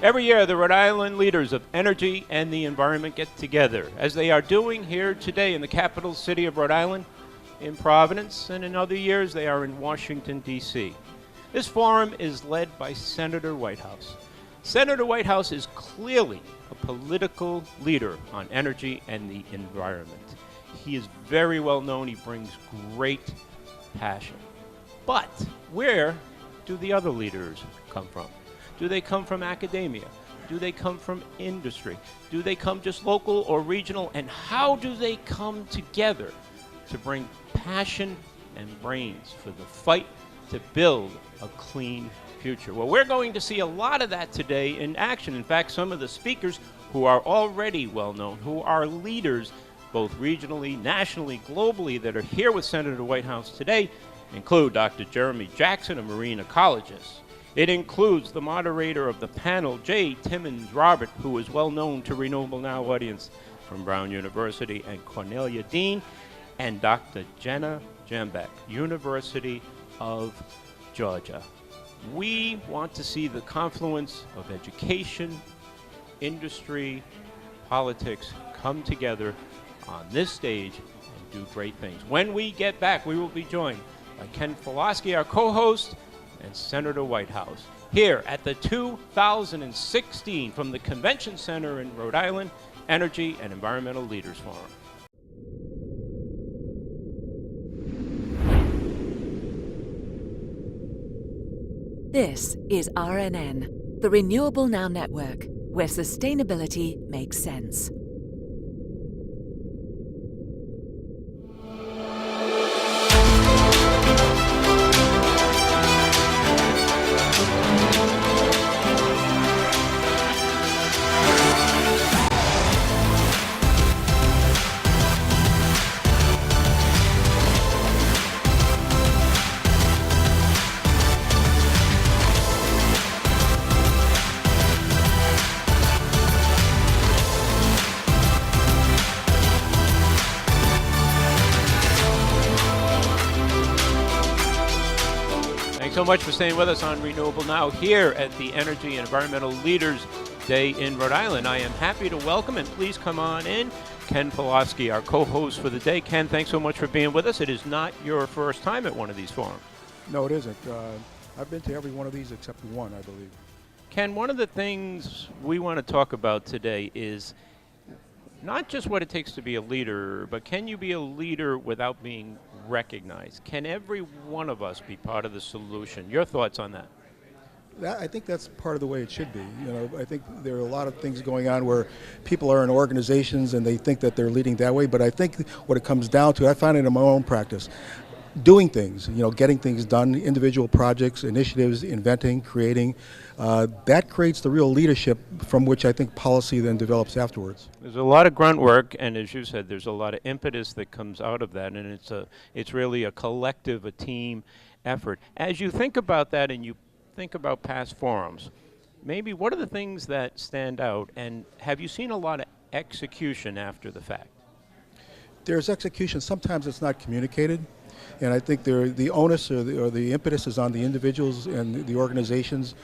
Every year, the Rhode Island leaders of energy and the environment get together, as they are doing here today in the capital city of Rhode Island, in Providence, and in other years they are in Washington, D.C. This forum is led by Senator Whitehouse. Senator Whitehouse is clearly a political leader on energy and the environment. He is very well known. He brings great passion. But where do the other leaders come from? Do they come from academia? Do they come from industry? Do they come just local or regional? And how do they come together to bring passion and brains for the fight to build a clean future? Well, we're going to see a lot of that today in action. In fact, some of the speakers who are already well known, who are leaders both regionally, nationally, globally, that are here with Senator Whitehouse today include Dr. Jeremy Jackson, a marine ecologist. It includes the moderator of the panel, J. Timmons Robert, who is well known to Renewable Now audience from Brown University and Cornelia Dean, and Dr. Jenna Jambeck, University of Georgia. We want to see the confluence of education, industry, politics come together on this stage and do great things. When we get back, we will be joined by Ken Pulaski, our co-host, and Senator Whitehouse here at the 2016 from the Convention Center in Rhode Island Energy and Environmental Leaders Forum. This is RNN, the Renewable Now Network, where sustainability makes sense. So much for staying with us on Renewable Now here at the Energy and Environmental Leaders Day in Rhode Island. I am happy to welcome, and please come on in, Ken Pulaski, our co-host for the day. Ken, thanks so much for being with us. It is not your first time at one of these forums. No, it isn't. I've been to every one of these except one, I believe. Ken, one of the things we want to talk about today is not just what it takes to be a leader, but can you be a leader without being recognized? Can every one of us be part of the solution? Your thoughts on that? I think that's part of the way it should be. You know, I think there are a lot of things going on where people are in organizations and they think that they're leading that way, but I think what it comes down to, I find it in my own practice, doing things, you know, getting things done, individual projects, initiatives, inventing, creating, that creates the real leadership from which I think policy then develops afterwards. There's a lot of grunt work, and as you said, there's a lot of impetus that comes out of that, and it's really a collective, a team effort. As you think about that and you think about past forums, maybe what are the things that stand out, and have you seen a lot of execution after the fact? There's execution. Sometimes it's not communicated. And I think the onus or the impetus is on the individuals and the organizations,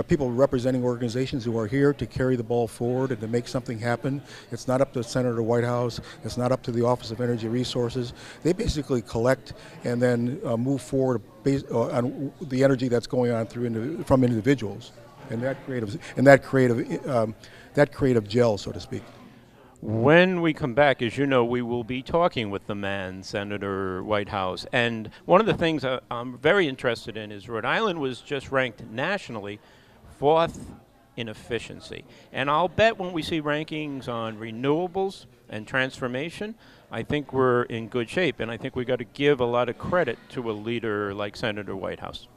people representing organizations who are here to carry the ball forward and to make something happen. It's not up to Senator Whitehouse. It's not up to the Office of Energy Resources. They basically collect and then move forward on the energy that's going on from individuals, and that creative gel, so to speak. When we come back, as you know, we will be talking with the man, Senator Whitehouse. And one of the things I'm very interested in is Rhode Island was just ranked nationally 4th in efficiency. And I'll bet when we see rankings on renewables and transformation, I think we're in good shape. And I think we got to give a lot of credit to a leader like Senator Whitehouse.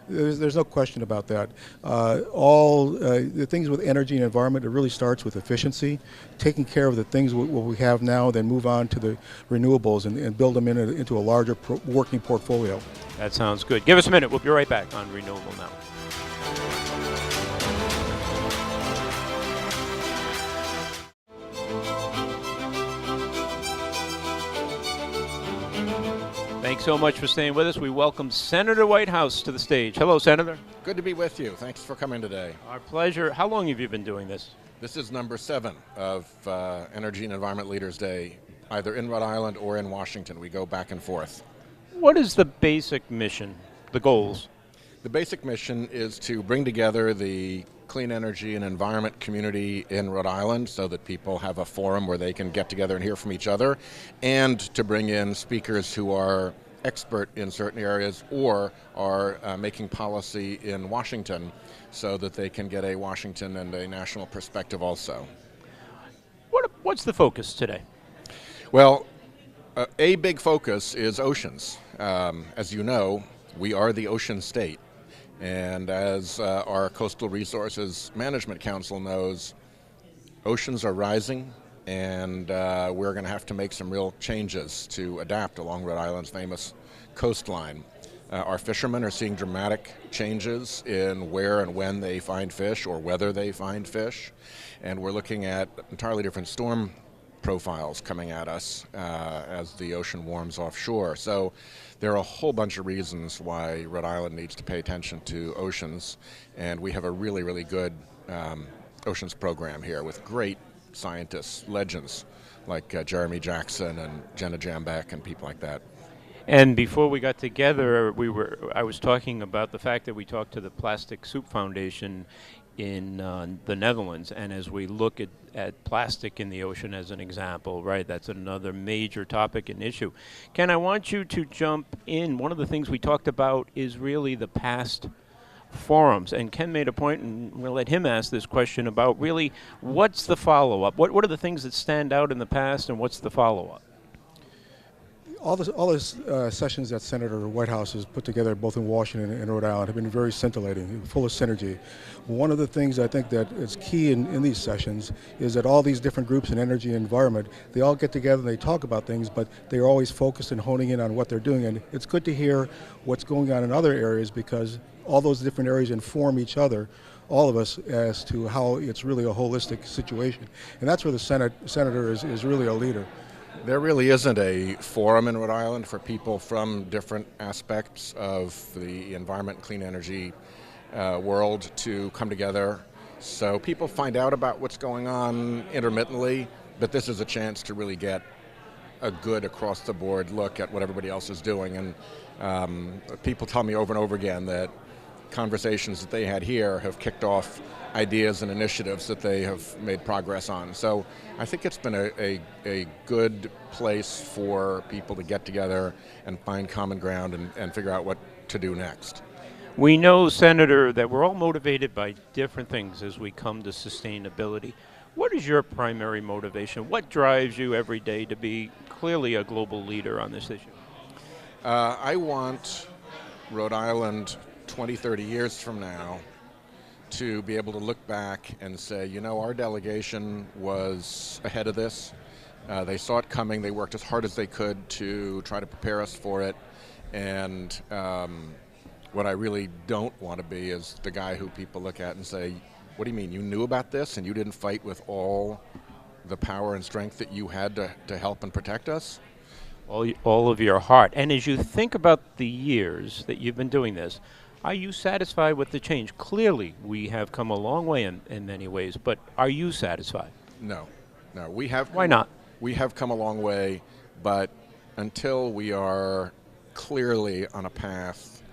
There's no question about that. All the things with energy and environment, it really starts with efficiency, taking care of the things what we have now, then move on to the renewables and build them into a larger working portfolio. That sounds good. Give us a minute. We'll be right back on Renewable Now. Thanks so much for staying with us. We welcome Senator Whitehouse to the stage. Hello, Senator. Good to be with you. Thanks for coming today. Our pleasure. How long have you been doing this? This is number 7 of Energy and Environment Leaders Day, either in Rhode Island or in Washington. We go back and forth. What is the basic mission, the goals? The basic mission is to bring together the clean energy and environment community in Rhode Island so that people have a forum where they can get together and hear from each other, and to bring in speakers who are expert in certain areas or are making policy in Washington so that they can get a Washington and a national perspective also. What's the focus today? Well, a big focus is oceans. As you know, we are the ocean state. And as our Coastal Resources Management Council knows, oceans are rising, and we're going to have to make some real changes to adapt along Rhode Island's famous coastline. Our fishermen are seeing dramatic changes in where and when they find fish or whether they find fish. And we're looking at entirely different storm profiles coming at us as the ocean warms offshore. So there are a whole bunch of reasons why Rhode Island needs to pay attention to oceans, and we have a really, really good oceans program here with great scientists, legends like Jeremy Jackson and Jenna Jambeck and people like that. And before we got together, I was talking about the fact that we talked to the Plastic Soup Foundation in the Netherlands, and as we look at plastic in the ocean as an example, right, that's another major topic and issue. Ken, I want you to jump in. One of the things we talked about is really the past forums, and Ken made a point, and we'll let him ask this question about really what's the follow-up? What are the things that stand out in the past, and what's the follow-up? All the sessions that Senator Whitehouse has put together, both in Washington and Rhode Island, have been very scintillating, full of synergy. One of the things I think that is key in these sessions is that all these different groups in energy and environment, they all get together and they talk about things, but they're always focused and honing in on what they're doing. And it's good to hear what's going on in other areas, because all those different areas inform each other, all of us, as to how it's really a holistic situation. And that's where the Senator is really a leader. There really isn't a forum in Rhode Island for people from different aspects of the environment and clean energy world to come together. So people find out about what's going on intermittently, but this is a chance to really get a good across-the-board look at what everybody else is doing. And people tell me over and over again that conversations that they had here have kicked off ideas and initiatives that they have made progress on. So I think it's been a good place for people to get together and find common ground and figure out what to do next. We know, Senator, that we're all motivated by different things as we come to sustainability. What is your primary motivation? What drives you every day to be clearly a global leader on this issue? I want Rhode Island 20, 30 years from now to be able to look back and say, you know, our delegation was ahead of this. They saw it coming. They worked as hard as they could to try to prepare us for it. And what I really don't want to be is the guy who people look at and say, what do you mean, you knew about this and you didn't fight with all the power and strength that you had to help and protect us? All of your heart. And as you think about the years that you've been doing this, are you satisfied with the change? Clearly, we have come a long way in many ways, but are you satisfied? No. We have. Why not? We have come a long way, but until we are clearly on a path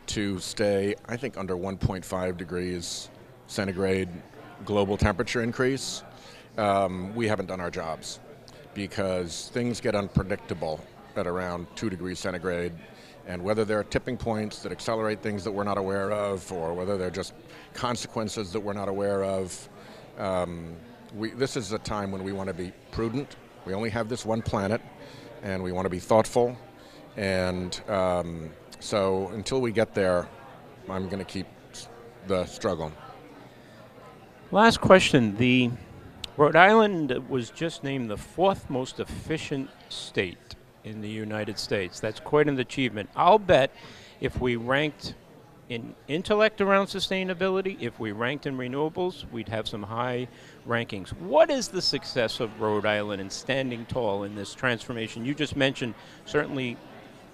to stay, I think, under 1.5 degrees centigrade global temperature increase, we haven't done our jobs, because things get unpredictable at around 2 degrees centigrade. And whether there are tipping points that accelerate things that we're not aware of, or whether they're just consequences that we're not aware of, this is a time when we want to be prudent. We only have this one planet, and we want to be thoughtful. And so until we get there, I'm going to keep the struggle. Last question. The Rhode Island was just named the 4th most efficient state in the United States. That's quite an achievement. I'll bet if we ranked in intellect around sustainability, if we ranked in renewables, we'd have some high rankings. What is the success of Rhode Island in standing tall in this transformation? You just mentioned certainly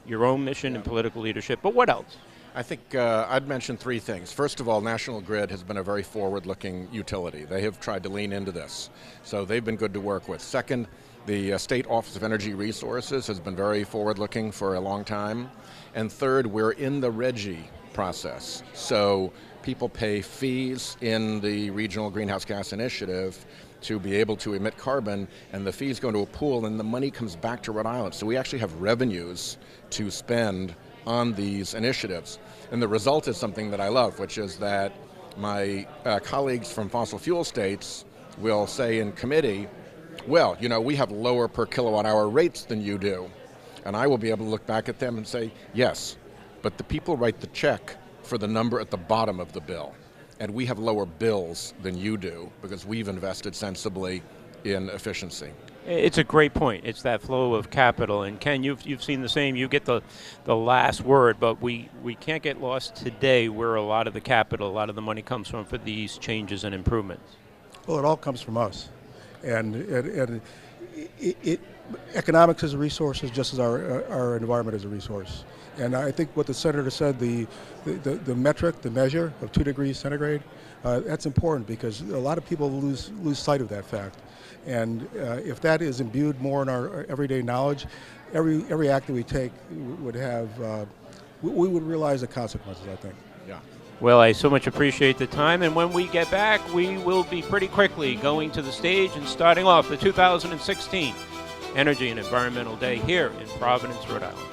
your own mission and political leadership. But what else? I think I'd mention three things. First of all, National Grid has been a very forward-looking utility. They have tried to lean into this, so they've been good to work with. Second, the State Office of Energy Resources has been very forward-looking for a long time. And third, we're in the RGGI process. So people pay fees in the Regional Greenhouse Gas Initiative to be able to emit carbon, and the fees go into a pool, and the money comes back to Rhode Island. So we actually have revenues to spend on these initiatives. And the result is something that I love, which is that my colleagues from fossil fuel states will say in committee, well, you know, we have lower per kilowatt hour rates than you do. And I will be able to look back at them and say, yes, but the people write the check for the number at the bottom of the bill. And we have lower bills than you do because we've invested sensibly in efficiency. It's a great point. It's that flow of capital. And Ken, you've seen the same. You get the last word, but we can't get lost today where a lot of the capital, a lot of the money comes from for these changes and improvements. Well, it all comes from us. And economics is a resource just as our environment is a resource. And I think what the senator said, the metric, the measure of 2 degrees centigrade, that's important because a lot of people lose sight of that fact. And if that is imbued more in our everyday knowledge, every act that we take would have, we would realize the consequences, I think. Yeah. Well, I so much appreciate the time, and when we get back, we will be pretty quickly going to the stage and starting off the 2016 Energy and Environmental Day here in Providence, Rhode Island.